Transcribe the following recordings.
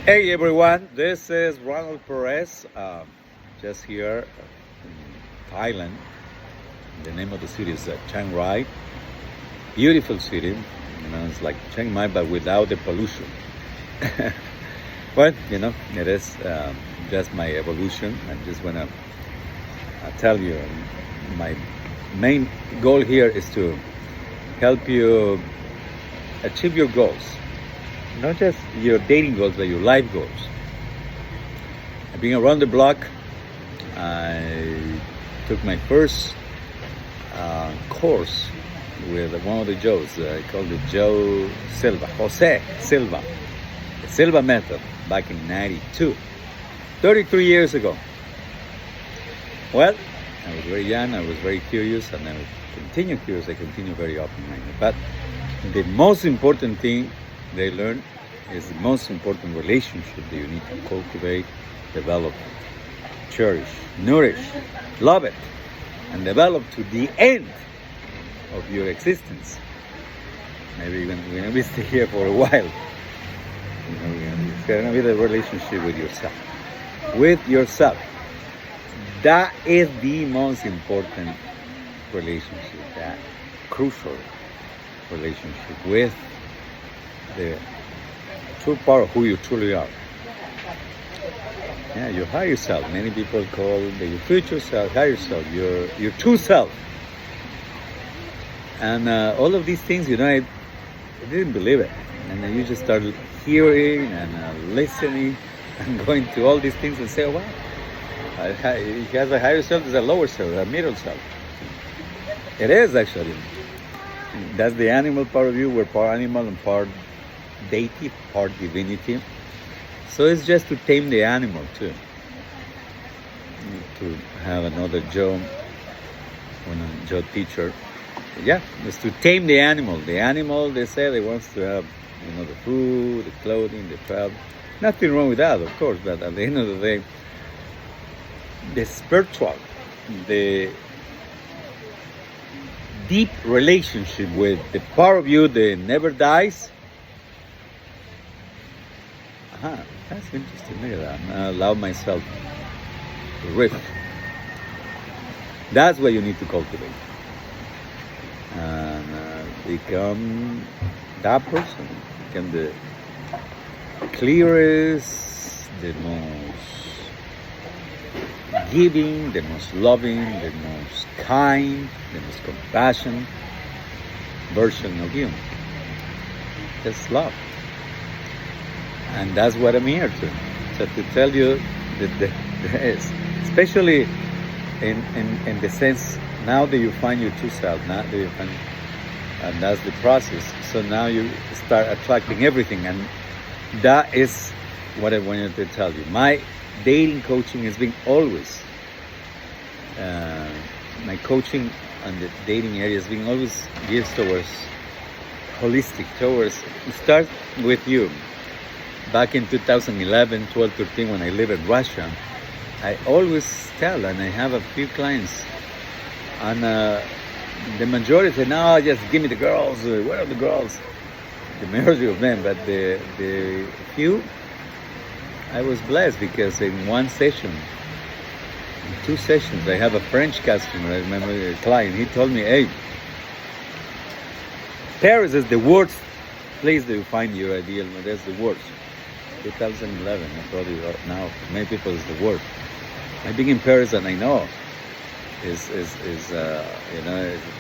Hey everyone, this is Ronald Perez, just here in Thailand. The name of the city is Chiang Rai. Beautiful city, it's like Chiang Mai but without the pollution. But it is just my evolution. I just want to tell you, my main goal here is to help you achieve your goals. Not just your dating goals, but your life goals. I've been around the block. I took my first course with one of the Joes. I called it Joe Jose Silva. The Silva Method back in '92, 33 years ago. Well, I was very young, I was very curious, and I continue curious, I continue very open-minded. But the most important thing they learn is the most important relationship that you need to cultivate, develop, cherish, nourish, love it, and develop to the end of your existence. Maybe even we're going to be stay here for a while. It's going to be the relationship with yourself. With yourself. That is the most important relationship, that crucial relationship with the true part of who you truly are. Yeah, your higher self. Many people call your future self, higher self, your true self. And all of these things, I didn't believe it. And then you just started hearing and listening and going to all these things and say, oh, wow, he has a higher self, there's a lower self, a middle self. It is actually. That's the animal part of you. We're part animal and part deity, part divinity. So it's just to tame the animal too. To have another Joe, Joe teacher. Yeah, it's to tame the animal. The animal, they say, they wants to have, the food, the clothing, the travel. Nothing wrong with that, of course. But at the end of the day, the spiritual, the deep relationship with the part of you that never dies. That's interesting. Look at that. I allow myself to riff. That's what you need to cultivate. And become that person. Become the clearest, the most giving, the most loving, the most kind, the most compassionate version of you. Just love. And that's what I'm here to. So to tell you that especially in the sense, now that you find your true self, now that you find, and that's the process. So now you start attracting everything, and that is what I wanted to tell you. My dating coaching has been always, my coaching on the dating area has been always geared towards holistic, towards, it starts with you. Back in 2011, 12, 13, when I lived in Russia, I always tell, and I have a few clients, and the majority say, no, just give me the girls, where are the girls? The majority of them, but the few, I was blessed because in one session, in 2 sessions, I have a French customer, I remember a client, he told me, hey, Paris is the worst place that you find your ideal, that's the worst. 2011, I probably now for many people is the worst. I've been in Paris and I know is a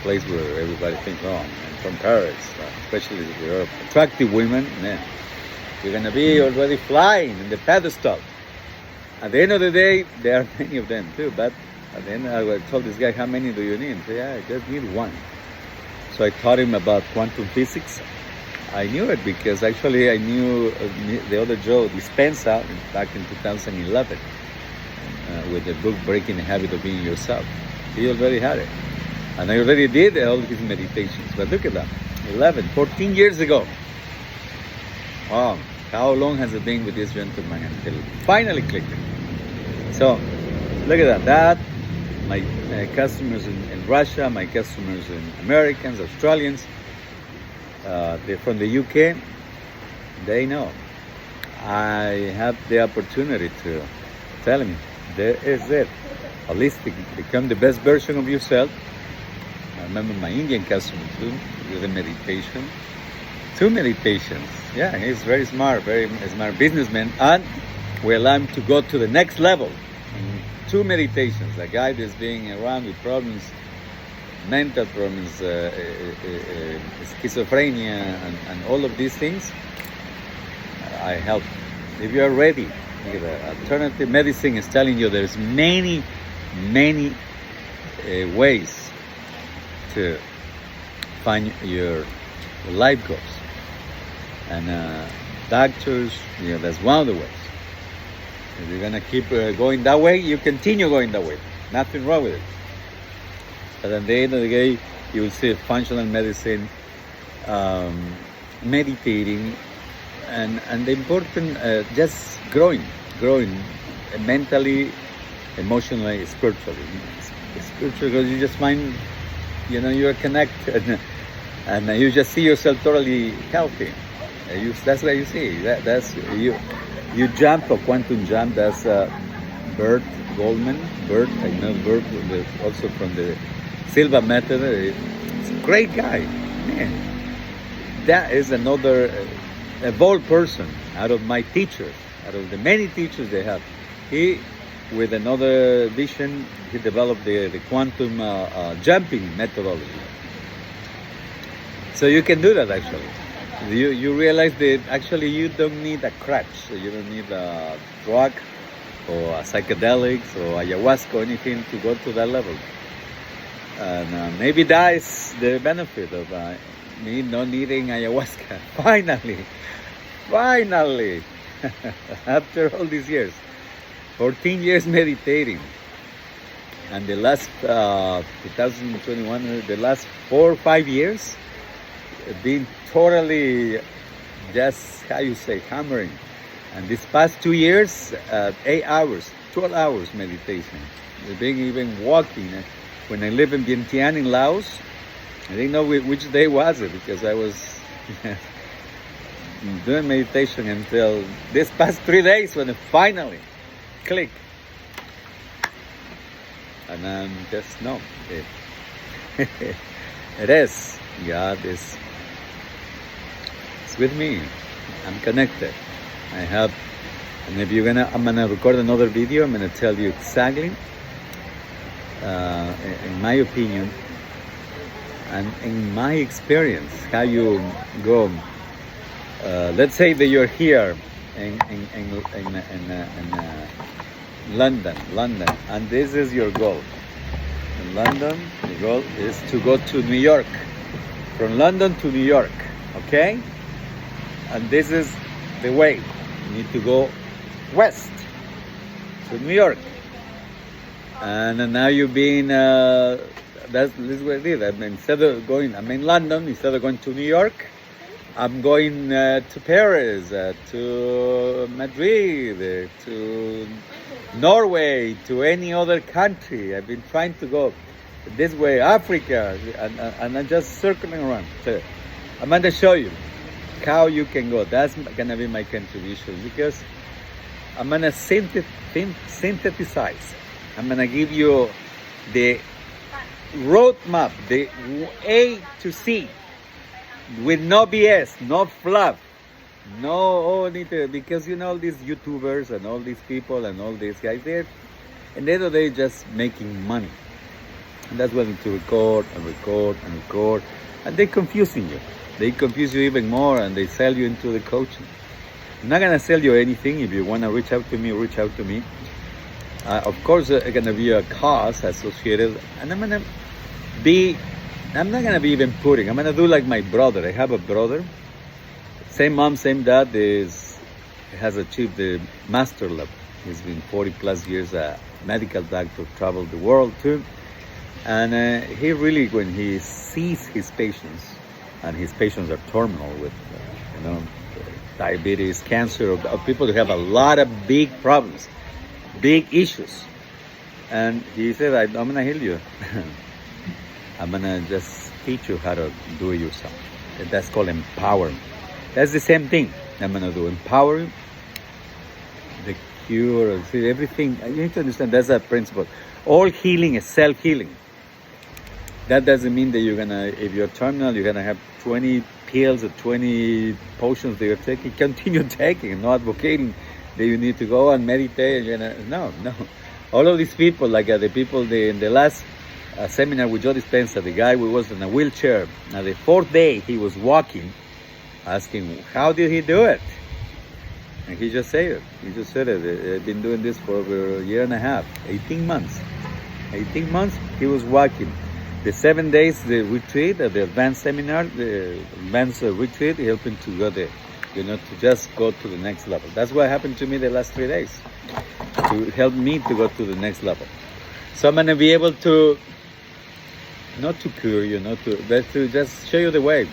place where everybody thinks, oh, I'm from Paris, especially if you're attractive women, man, you're gonna be already flying in the pedestal. At the end of the day, there are many of them too, but at the end I told this guy, how many do you need? He said, yeah, I just need one. So I taught him about quantum physics. I knew it because actually I knew the other Joe Dispenza back in 2011 with the book Breaking the Habit of Being Yourself. He already had it. And I already did all his meditations. But look at that, 14 years ago. Wow, how long has it been with this gentleman until it finally clicked? So, look at that. My customers in Russia, my customers in Americans, Australians, they're from the UK, they know. I have the opportunity to tell him, there is it. Holistic, become the best version of yourself. I remember my Indian customer too, with a meditation. 2 meditations. Yeah, he's very smart businessman, and we allow him to go to the next level. 2 meditations. A guy that's being around with problems, mental problems, schizophrenia, and all of these things. I help. If you are ready, alternative medicine is telling you there's many ways to find your life goals. And doctors, that's one of the ways. If you're gonna keep going that way, you continue going that way. Nothing wrong with it. But at the end of the day, you will see functional medicine, meditating, and the important, just growing mentally, emotionally, spiritually. Spiritually, because you just find, you're connected, and you just see yourself totally healthy. That's what you see. That's you jump a quantum jump. That's Bert Goldman. I know Bert also from the Silva Method. It's a great guy, man. That is another a bold person out of my teachers, out of the many teachers they have. He, with another vision, he developed the quantum jumping methodology. So you can do that actually. You realize that actually you don't need a crutch. You don't need a drug or a psychedelics or ayahuasca or anything to go to that level. And maybe that is the benefit of me not needing ayahuasca. Finally, after all these years, 14 years meditating, and the last 2021, the last 4 or 5 years, being totally just, hammering. And this past 2 years, 8 hours, 12 hours meditation. Being even walking. When I lived in Vientiane in Laos, I didn't know which day was it, because I was doing meditation until this past 3 days when it finally clicked. And I'm just, no, it is. God is with me. I'm connected. I have, and if I'm gonna record another video. I'm gonna tell you exactly, in my opinion and in my experience, how you go. Let's say that you're here in London, and this is your goal. In London, the goal is to go to New York. From London to New York, okay? And this is the way. You need to go west to New York. And now you've been, this is what I did. I'm in London, instead of going to New York, I'm going to Paris, to Madrid, to Norway, to any other country. I've been trying to go this way, Africa, and I'm just circling around. So I'm going to show you how you can go. That's going to be my contribution, because I'm going to synthesize. I'm going to give you the roadmap, the A to C, with no BS, no fluff, because all these YouTubers and all these people and all these guys, they're at the end of the day just making money. And that's why they need to record, and they're confusing you. They confuse you even more, and they sell you into the coaching. I'm not gonna sell you anything. If you wanna reach out to me, reach out to me. Of course, there's gonna be a cost associated, and I'm not gonna be even putting. I'm gonna do like my brother. I have a brother, same mom, same dad. Has achieved the master level. He's been 40 plus years a medical doctor, traveled the world too. And he really, when he sees his patients, and his patients are terminal with, diabetes, cancer, of people who have a lot of big problems, big issues. And he said, I'm going to heal you. I'm going to just teach you how to do it yourself. That's called empowerment. That's the same thing I'm going to do. Empower you. the cure. See, everything, you need to understand that's a principle. All healing is self-healing. That doesn't mean that you're gonna, if you're terminal, you're gonna have 20 pills or 20 potions that you're taking. Continue taking, not advocating that you need to go and meditate. No. All of these people, like the people in the last seminar with Joe Dispenza, the guy who was in a wheelchair, now the 4th day he was walking, asking, how did he do it? And he just said it. I've been doing this for over a year and a half, 18 months. 18 months he was walking. The 7 days, the retreat, the advanced seminar, the advanced retreat, helped him to go there, to just go to the next level. That's what happened to me the last 3 days, to help me to go to the next level. So I'm going to be able to, not to cure you, but to just show you the way.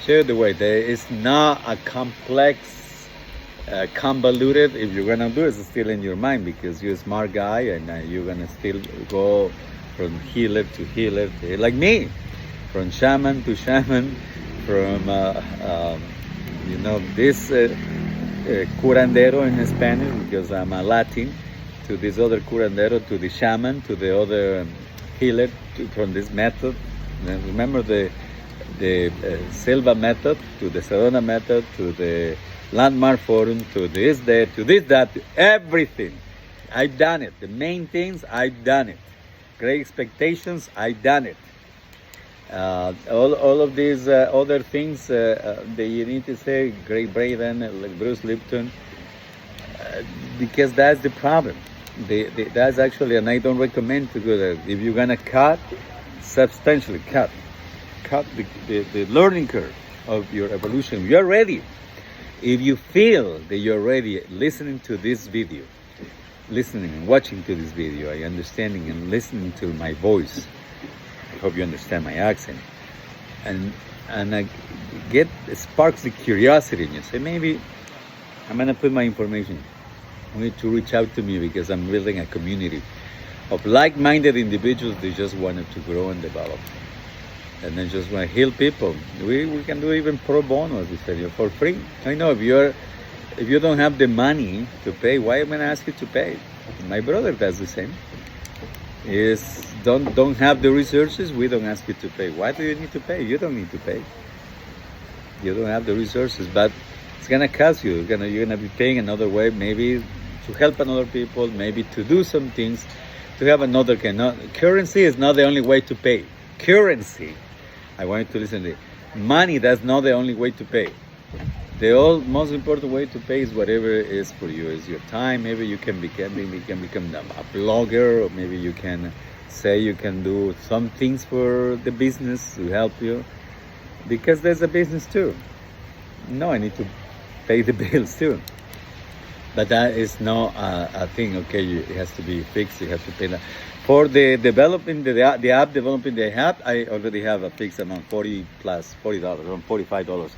Show you the way. There is not a complex, convoluted. If you're going to do it, it's still in your mind because you're a smart guy and you're going to still go from healer to healer, like me, from shaman to shaman, from this curandero in Spanish because I'm a Latin, to this other curandero, to the shaman, to the other healer, from this method. And remember the Silva Method, to the Sedona Method, to the Landmark Forum, to this, that, everything. I've done it. The main things, I've done it. Great expectations, I've done it. All of these other things that you need to say, Great Braden, like Bruce Lipton, because that's the problem. That's actually, and I don't recommend to do that. If you're gonna cut, substantially cut the learning curve of your evolution. You're ready. If you feel that you're ready, listening to this video, listening and watching to this video, I understanding and listening to my voice. I hope you understand my accent. And I get sparks the curiosity in you. Say, maybe I'm gonna put my information. You need to reach out to me because I'm building a community of like-minded individuals that just wanted to grow and develop. And then just want to heal people. We can do even pro bono, as we said, for free. I know if you don't have the money to pay, why am I going to ask you to pay? My brother does the same. Don't have the resources, we don't ask you to pay. Why do you need to pay? You don't need to pay. You don't have the resources, but it's gonna cost you. You're gonna be paying another way, maybe to help another people, maybe to do some things, to have another currency is not the only way to pay. Currency, I want you to listen to it. Money, that's not the only way to pay. The most important way to pay is whatever is for you. Is your time. Maybe you can become a blogger, or maybe you can say you can do some things for the business to help you, because there's a business too. No, I need to pay the bills too. But that is not a thing. Okay, it has to be fixed. You have to pay that. For the developing the app developing the app, I already have a fixed amount, $40, around $45.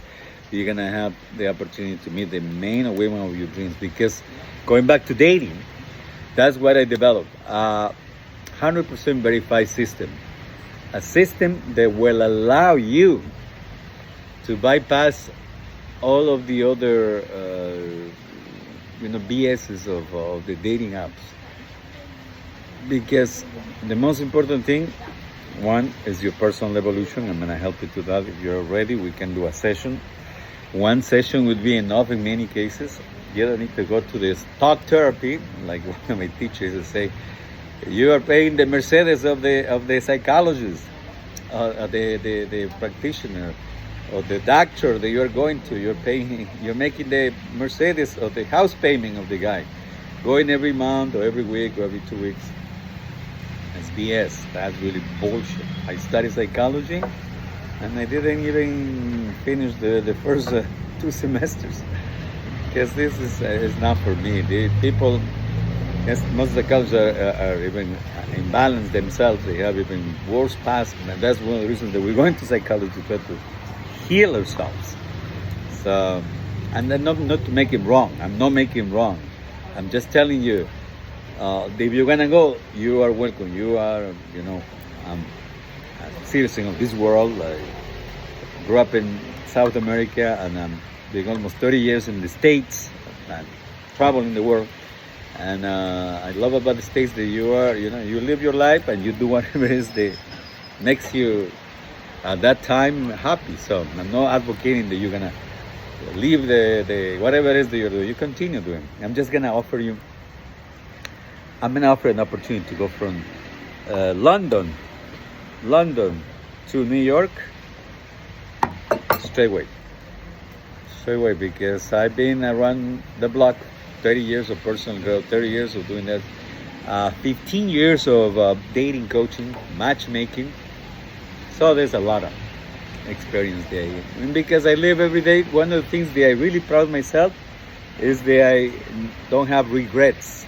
You're gonna have the opportunity to meet the man or women of your dreams. Because going back to dating, that's what I developed. 100% verified system. A system that will allow you to bypass all of the other BSs of the dating apps. Because the most important thing, one, is your personal evolution. I'm going to help you to that. If you're ready, we can do a session. One session would be enough in many cases. You don't need to go to this talk therapy, like one of my teachers would say. You are paying the Mercedes of the psychologist, the practitioner, or the doctor that you're going to. You're making the Mercedes or the house payment of the guy, going every month or every week or every 2 weeks. That's BS. That's really bullshit. I studied psychology, and I didn't even finish the first 2 semesters, because this is not for me. The people, yes, most psychologists are even imbalanced themselves. They have even worse past, and that's one of the reasons that we're going to psychology, to heal ourselves. So, and then not to make it wrong. I'm not making wrong. I'm just telling you, if you're gonna go, you are welcome. You are, I'm a citizen of this world. I grew up in South America, and I'm been almost 30 years in the States. And traveling the world. And I love about the States that you are, you live your life and you do whatever it is that makes you at that time happy. So I'm not advocating that you're gonna leave the whatever it is that you're doing. You continue doing. I'm gonna offer an opportunity to go from London to New York straight away, because I've been around the block. 30 years of personal growth, 30 years of doing that, 15 years of dating coaching, matchmaking. So there's a lot of experience there. And because I live every day, one of the things that I really proud of myself is that I don't have regrets.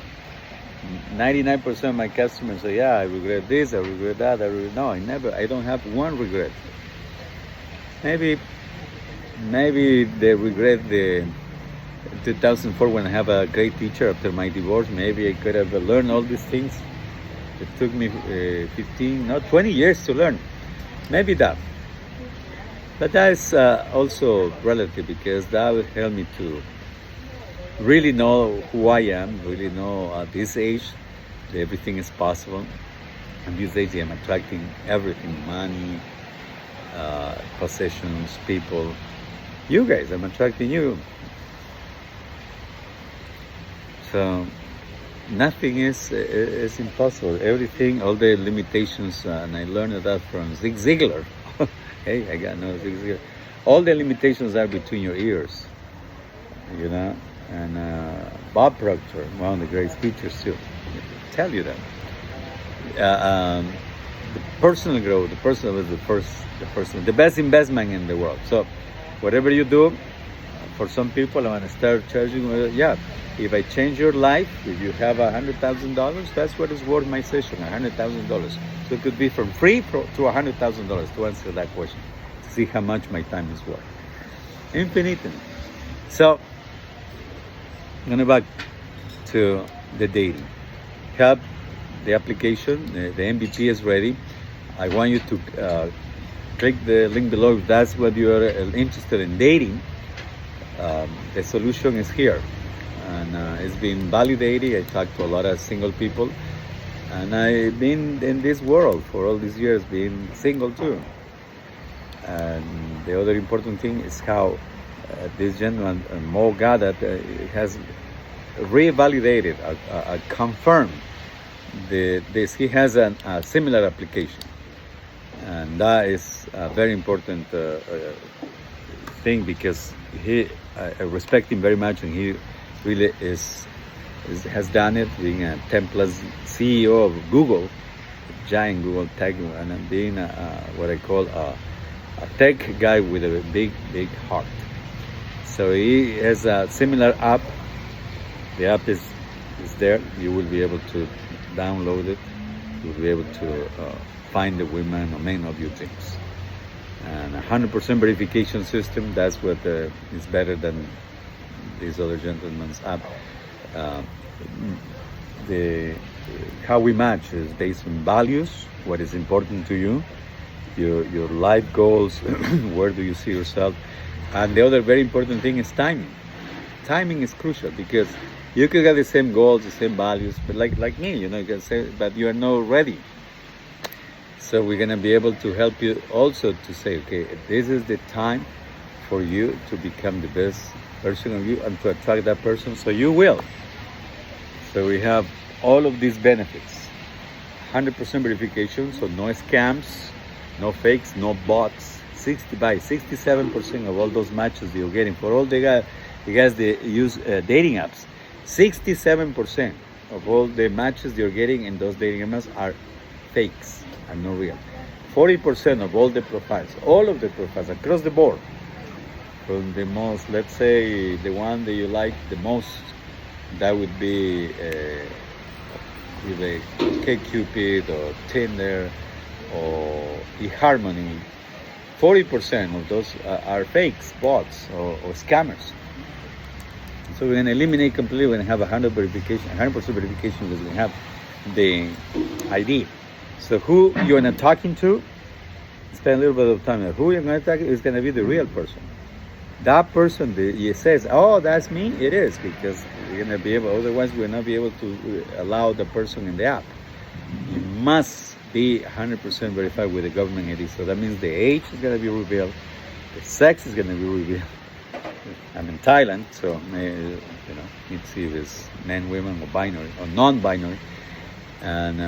99% of my customers say, yeah, I regret this, I regret that, no, I don't have one regret. Maybe they regret the 2004 when I have a great teacher after my divorce. Maybe I could have learned all these things. It took me 20 years to learn. Maybe that. But that is also relative, because that will help me to really know who I am, really know at this age that everything is possible. At this age I'm attracting everything, money, possessions, people. You guys, I'm attracting you. So nothing is impossible. Everything, all the limitations, and I learned that from Zig Ziglar. Hey, I got no Zig Ziglar. All the limitations are between your ears, And Bob Proctor, one of the great speakers too, tell you that. The personal growth, the person was the best investment in the world. So whatever you do, for some people, I want to start charging. If I change your life, if you have $100,000, that's what is worth my session, $100,000. So it could be from free to $100,000 to answer that question, to see how much my time is worth. Infinite. So, going back to the dating. Have the application, the MVP is ready. I want you to click the link below if that's what you are interested in dating. The solution is here. And it's been validated. I talked to a lot of single people, and I've been in this world for all these years, being single too. And the other important thing is how this gentleman, Mo Gada, has revalidated, confirmed this. He has a similar application, and that is a very important thing, because I respect him very much, and he really has done it, being a 10+ CEO of Google, giant Google tech, and being what I call a tech guy with a big heart. So he has a similar app. The app is there. You will be able to download it. You will be able to find the women or men of your dreams. And 100% verification system. That's what is better than this other gentleman's app. How we match is based on values, what is important to you, your life goals, where do you see yourself, and the other very important thing is timing. Timing is crucial, because you could have the same goals, the same values, but like me, you can say, but you are not ready. So we're gonna be able to help you also to say, okay, this is the time for you to become the best version of you and to attract that person, so you will. So we have all of these benefits. 100% verification, so no scams, no fakes, no bots. 67% of all those matches you're getting, for all the guys that use dating apps, 67% of all the matches you're getting in those dating apps are fakes and not real. 40% of all the profiles, all of the profiles across the board, from the most, let's say, the one that you like the most, that would be either K-Cupid or Tinder or eHarmony. 40% of those are fakes, bots, or scammers. So we're going to eliminate completely. We're going to have 100% verification, because we have the ID. So who you're talking to, spend a little bit of time. Who you're going to talk to is going to be the real person. that person he says, "Oh, that's me," it is, because we're gonna be able. Otherwise, we'll not be able to allow the person in the app. You must be 100% verified with the government ID. So that means the age is gonna be revealed, the sex is gonna be revealed. I'm in Thailand, so need to see if it's men, women, or binary or non-binary, and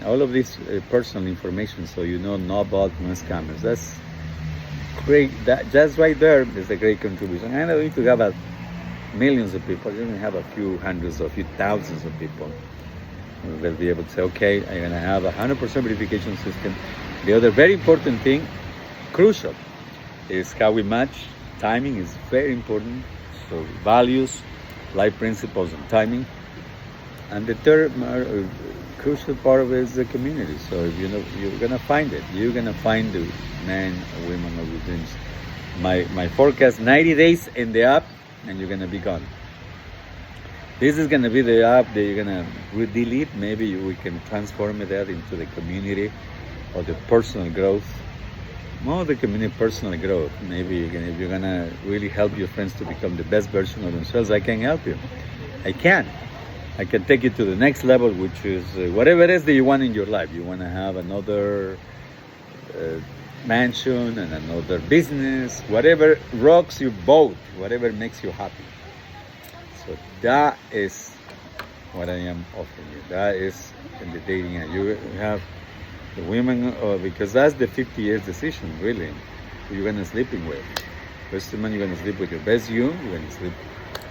all of this personal information. So no bots, no scammers. That's great. That just right there is a great contribution. I don't need to have millions of people. You can have a few hundreds or a few thousands of people. They'll be able to say, okay, I'm gonna have 100% verification system. The other very important thing, crucial, is how we match. Timing is very important. So values, life principles, and timing. And the third crucial part of it is the community. So if you're gonna find it. You're gonna find the men or women of your dreams. My forecast: 90 days in the app, and you're gonna be gone. This is gonna be the app that you're gonna delete. Maybe we can transform that into the community or the personal growth. More the community, personal growth. Maybe if you're gonna really help your friends to become the best version of themselves, I can help you. I can take you to the next level, which is whatever it is that you want in your life. You want to have another mansion and another business, whatever rocks your boat, whatever makes you happy. So that is what I am offering you. That is in the dating app. You have the women, because that's the 50 years decision, really. Who you're gonna sleeping with. First man, you're gonna sleep with your best you. You're gonna sleep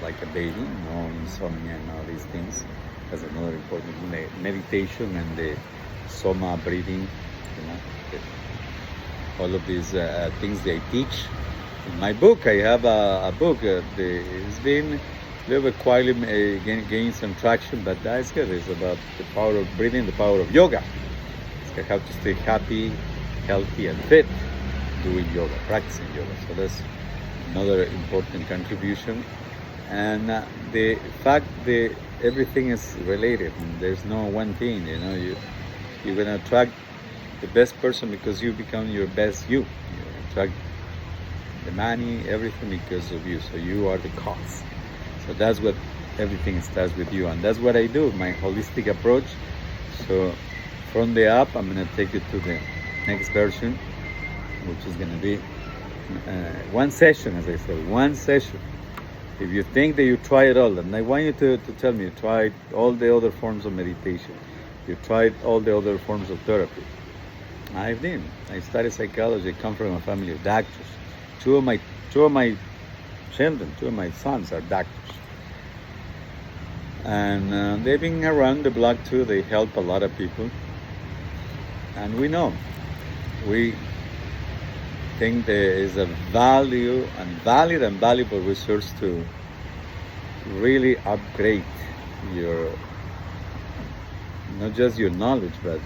like a baby, no insomnia and all these things. That's another important meditation and the soma breathing, all of these things they teach. In my book, I have a book. It's been a little bit quietly gaining some traction, but that's good. It's about the power of breathing, the power of yoga. It's how to stay happy, healthy, and fit doing yoga, practicing yoga. So that's another important contribution. And the fact that everything is related. There's no one thing, you're gonna attract the best person because you become your best you. You attract the money, everything because of you. So you are the cause. So that's what everything starts with you, and that's what I do. My holistic approach. So from the app, I'm gonna take you to the next version, which is gonna be one session, as I said, one session. If you think that you try it all, and I want you to tell me you tried all the other forms of meditation, you tried all the other forms of therapy. I did. I studied psychology. I come from a family of doctors. Two of my children, two of my sons are doctors, and they've been around the block too. They help a lot of people, and we think there is a value and valid and valuable resource to really upgrade your, not just your knowledge, but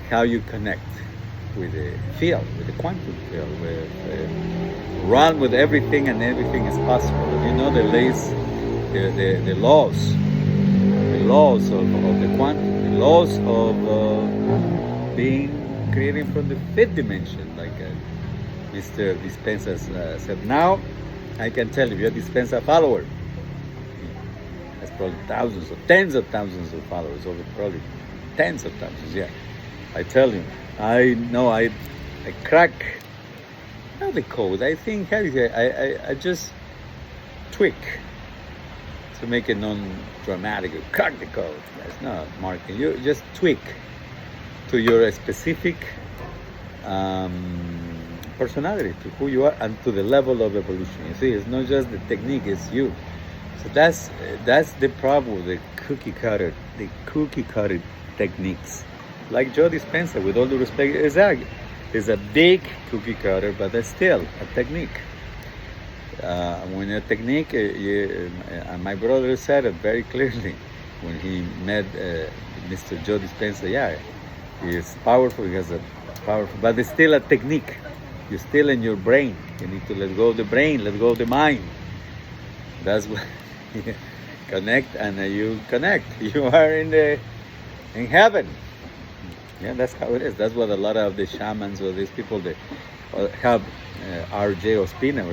how you connect with the field, with the quantum field, run with everything, and everything is possible. The laws of the quantum, the laws of being creating from the fifth dimension, like Mr. Dispenza said. Now, I can tell you, you're a Dispenza follower. That's probably thousands or tens of thousands of followers, over probably tens of thousands, yeah. I tell you, I know I crack, not the code, I think, I just tweak to make it non-dramatic. Crack the code. That's not marketing. You just tweak to your specific personality, to who you are, and to the level of evolution. You see, it's not just the technique, it's you. So that's the problem with the cookie cutter techniques. Like Joe Dispenza, with all due respect, is a big cookie cutter, but it's still a technique. When a technique, my brother said it very clearly when he met Mr. Joe Dispenza. Yeah, he is powerful. He has a powerful, but it's still a technique. You're still in your brain. You need to let go of the brain, let go of the mind. That's what connect, and you connect. You are in heaven. Yeah, that's how it is. That's what a lot of the shamans or these people that have RJ Ospina,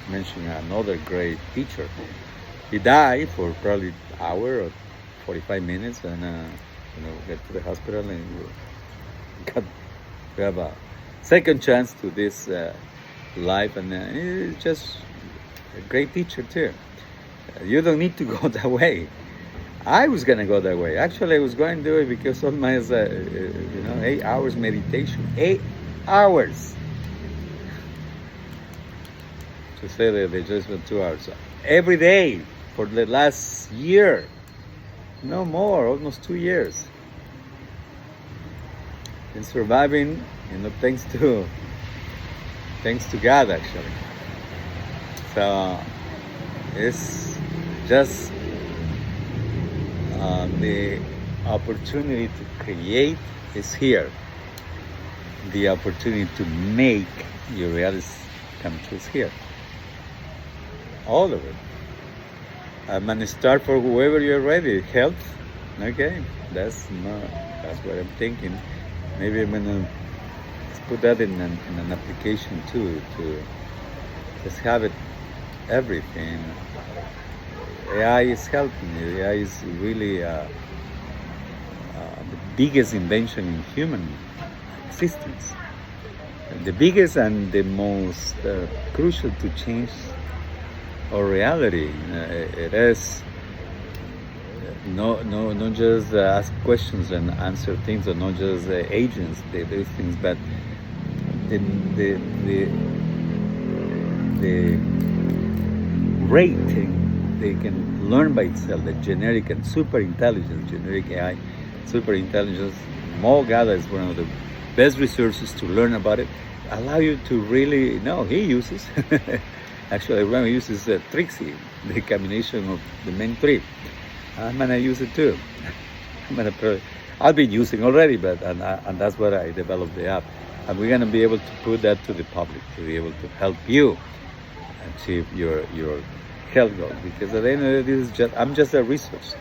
mention another great teacher. He died for probably an hour or 45 minutes, and get to the hospital, and we have a second chance to this life, and it's just a great teacher too. You don't need to go that way. I was gonna go that way. Actually, I was going to do it because of my 8 hours meditation. 8 hours. To say that they just went 2 hours every day for the last year. No more, almost 2 years. And surviving, thanks to God, actually. So it's just the opportunity to create is here. The opportunity to make your reality come true is here. All of it. I'm gonna start for whoever you're ready. Health, okay. That's what I'm thinking. Maybe I'm gonna put that in an application too, to just have it everything. AI is helping you. AI is really the biggest invention in human existence. The biggest and the most crucial to change our reality. It is not just ask questions and answer things, or not just agents they do things, but the rate they can learn by itself, the generic and super intelligence, generic AI, super intelligence. MoGADA is one of the best resources to learn about it. Allow you to really know. He uses, actually everyone uses Trixie, the combination of the main three. I'm gonna use it too. I've been using already, but and that's what I developed the app. And we're gonna be able to put that to the public, to be able to help you achieve your health goals. Because at the end of the day, I'm just a resource.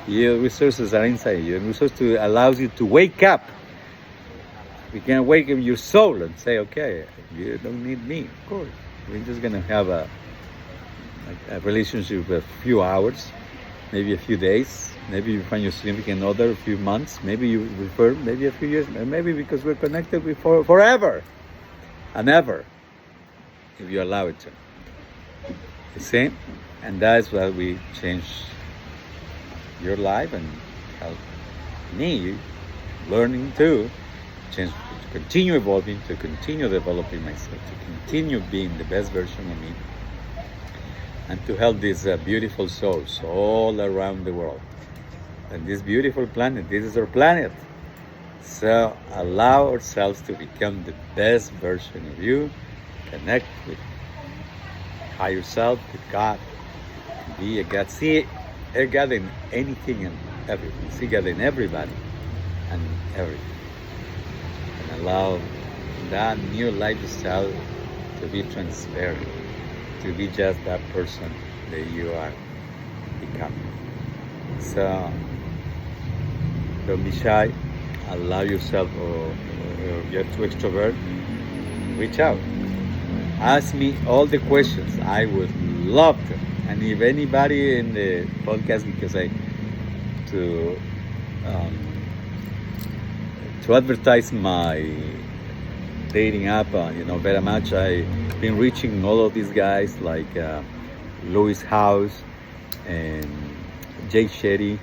Your resources are inside you, and resource allows you to wake up. You can wake up your soul and say, okay, you don't need me, of course. We're just gonna have a relationship for a few hours, maybe a few days, maybe you find your significant other a few months, maybe you refer, maybe a few years, maybe because we're connected before forever and ever, if you allow it to. You see? And that's why we change your life and help me learning too, change, to continue evolving, to continue developing myself, to continue being the best version of me, and to help these beautiful souls all around the world. And this beautiful planet, this is our planet. So allow ourselves to become the best version of you, connect with higher self, with God, be a God. See a God in anything and everything. See God in everybody and everything. And allow that new lifestyle to be transparent, to be just that person that you are becoming. So don't be shy. Allow yourself, or you're too extrovert, reach out. Ask me all the questions. I would love to. And if anybody in the podcast, because to advertise my dating app, VeraMatch, I've been reaching all of these guys like Louis House and Jay Shetty,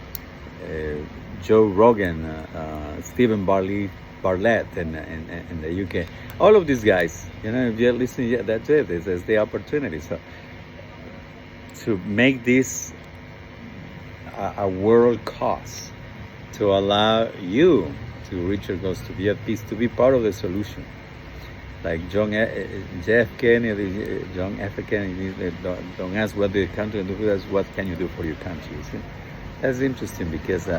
Joe Rogan, Stephen Bartlett in the UK. All of these guys, if you're listening, that's it. It's the opportunity. So to make this a world cause, to allow you to reach your goals, to be at peace, to be part of the solution. Like John F. Kennedy, don't ask what the country can do, ask what can you do for your country. See? That's interesting because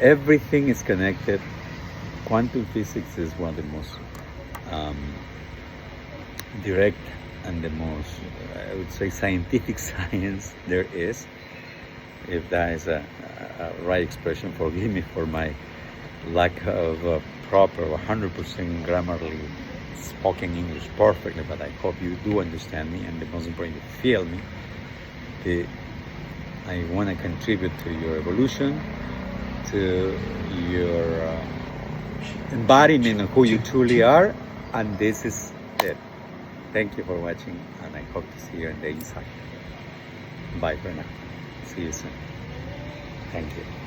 everything is connected. Quantum physics is one of the most direct and the most, I would say, scientific science there is. If that is a right expression, forgive me for my lack of proper 100% grammarly spoken English perfectly, but I hope you do understand me, and the most important, you feel me. I want to contribute to your evolution, to your embodiment of who you truly are, and this is it. Thank you for watching, and I hope to see you on the inside. Bye for now. See you soon. Thank you.